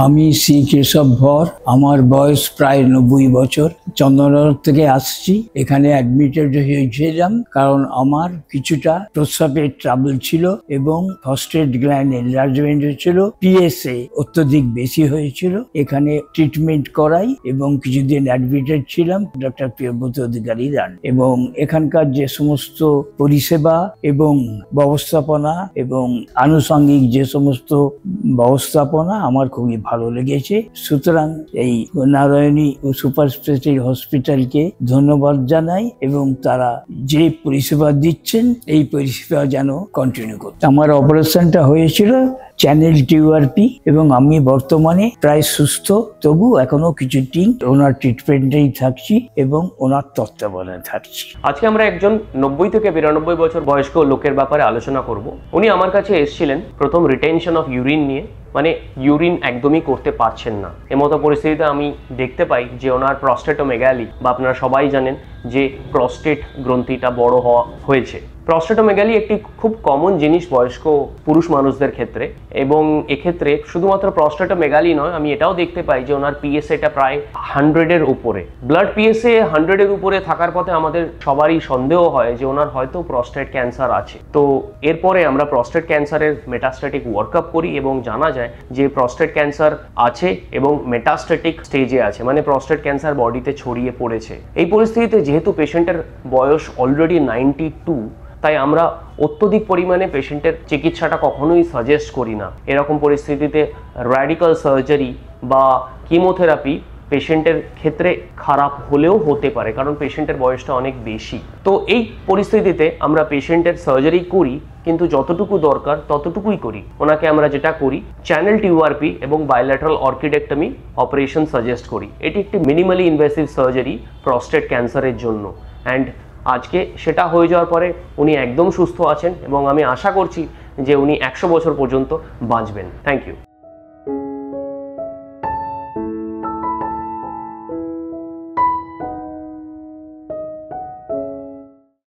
আমি শ্রী কেশব ভর। আমার বয়স প্রায় 90 বছর। চন্দননগর থেকে আসছি। এখানে অ্যাডমিটেড হয়েছিলাম কারণ আমার কিছুটা প্রস্রাবের ট্রাবল ছিল এবং প্রস্টেট গ্ল্যান্ড এনলার্জমেন্ট হয়েছিল। পিএসএ অত্যধিক বেশি হয়েছিল। এখানে ট্রিটমেন্ট করাই এবং কিছুদিন অ্যাডমিটেড ছিলাম ডক্টর প্রিয়ব্রত অধিকারী রান। এবং এখানকার যে সমস্ত পরিষেবা এবং ব্যবস্থাপনা এবং আনুষঙ্গিক যে সমস্ত ব্যবস্থাপনা আমার খুবই ভালো লেগেছে। সুতরাং এই নারায়ণী সুপার স্পেশালিটি হসপিটালকে ধন্যবাদ জানাই এবং তারা যে পরিষেবা দিচ্ছেন এই পরিষেবা যেন কন্টিনিউ করতে। আমার অপারেশনটা হয়েছিল চ্যানেল টিউআরপি এবং আমি বর্তমানে প্রায় সুস্থ, তবু এখনো কিছুদিন ওনার ট্রিটমেন্টেই থাকছি এবং ওনার তত্ত্বাবধানে থাকছি। আজকে আমরা একজন 90 থেকে 92 বছর বয়স্ক লোকের ব্যাপারে আলোচনা করব। উনি আমার কাছে এসেছিলেন প্রথম রিটেনশন অফ ইউরিন নিয়ে, মানে ইউরিন একদমই করতে পারছেন না। এমতো পরিস্থিতিতে আমি দেখতে পাই যে ওনার প্রস্টেটোমেগালি, বা আপনারা সবাই জানেন যে প্রস্টেট গ্রন্থিটা বড় হয়েছে। প্রস্টেটোমেগালি একটি খুব কমন জিনিস বয়স্ক পুরুষ মানুষদের ক্ষেত্রে, এবং এক্ষেত্রে শুধুমাত্র প্রস্টেটোমেগালি নয়, আমি এটাও দেখতে পাই যে ওনার পিএসএটা প্রায় 100-এর উপরে। ব্লাড পিএসএ 100-এর উপরে থাকার পথে আমাদের সবারই সন্দেহ হয় যে ওনার হয়তো প্রস্টেট ক্যান্সার আছে। তো এরপরে আমরা প্রস্টেট ক্যান্সারের মেটাস্ট্যাটিক ওয়ার্কআপ করি এবং জানা যায় যে প্রস্টেট ক্যান্সার আছে এবং মেটাস্ট্যাটিক স্টেজে আছে, মানে প্রস্টেট ক্যান্সার বডিতে ছড়িয়ে পড়েছে। এই পরিস্থিতিতে যেহেতু পেশেন্টের বয়স অলরেডি 92, তাই আমরা অত্যধিক পরিমাণে পেশেন্টের চিকিৎসাটা কখনোই সাজেস্ট করি না। এরকম পরিস্থিতিতে র্যাডিক্যাল সার্জারি বা কিমোথেরাপি পেশেন্টের ক্ষেত্রে খারাপ হলেও হতে পারে, কারণ পেশেন্টের বয়সটা অনেক বেশি। তো এই পরিস্থিতিতে আমরা পেশেন্টের সার্জারি করি, কিন্তু যতটুকু দরকার ততটুকুই করি। ওনাকে আমরা যেটা করি চ্যানেল টিউআরপি এবং বাইল্যাটারাল অর্কিডেক্টমি অপারেশন সাজেস্ট করি। এটি একটি মিনিমালি ইনভেসিভ সার্জারি প্রস্টেট ক্যান্সারের জন্য। অ্যান্ড আজকে সেটা হয়ে যাওয়ার পরে উনি একদম সুস্থ আছেন এবং আমি আশা করছি যে উনি 100 বছর পর্যন্ত বাঁচবেন। Thank you.